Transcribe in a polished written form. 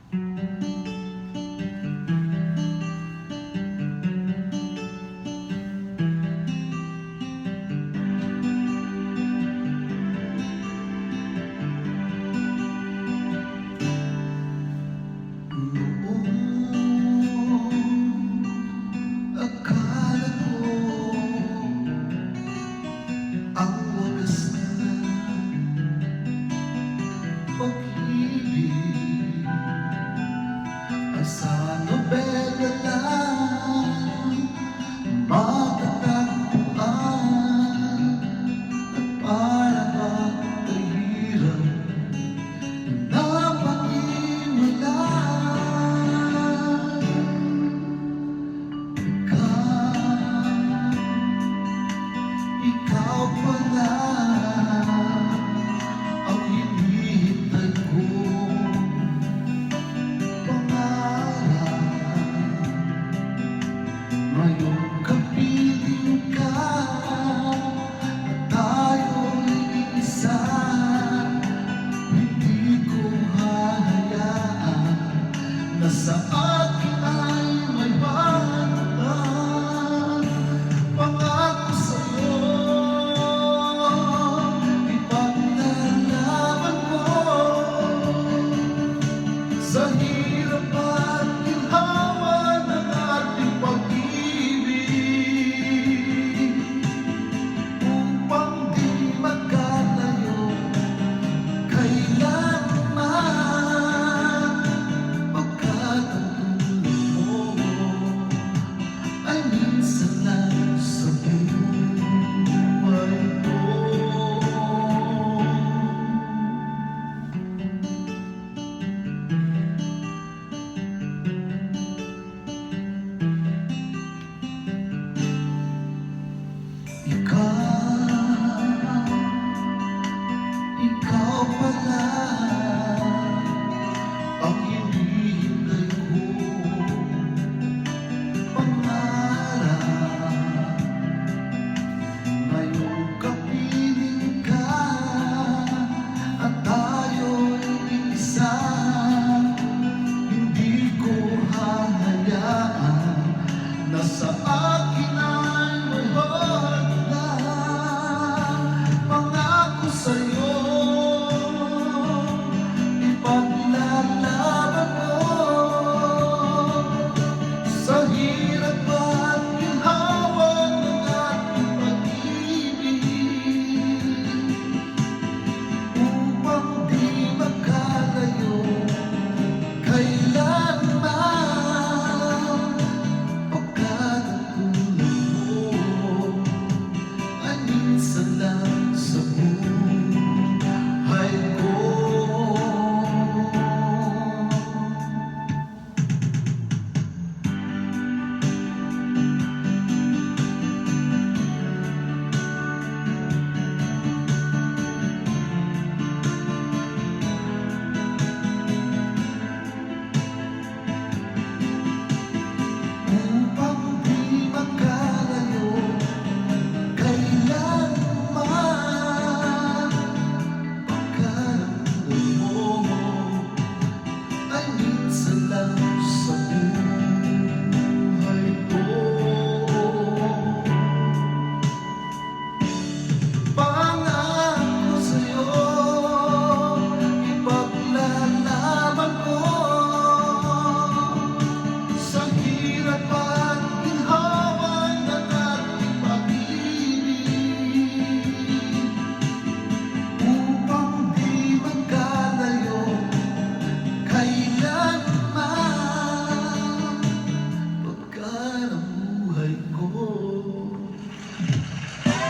Akala ko ang wagas na pag-ibig ay sa nobela lang matatagpuan at para bang kahirap na pag-iwalaan. Ikaw pala ang hinihintay kong pangarap. Ngayong kapiling ka at tayo'y isa, hindi ko hahayaan na sa akin ay may banatan. Pangako sa'yo, ipaglalaban ko sa hirap at ginhawa ng ating pag-ibig, upang di magkalayo kailanman, pagkat ang tulad mo ay minsan lang sa buhay ko. Ikaw pala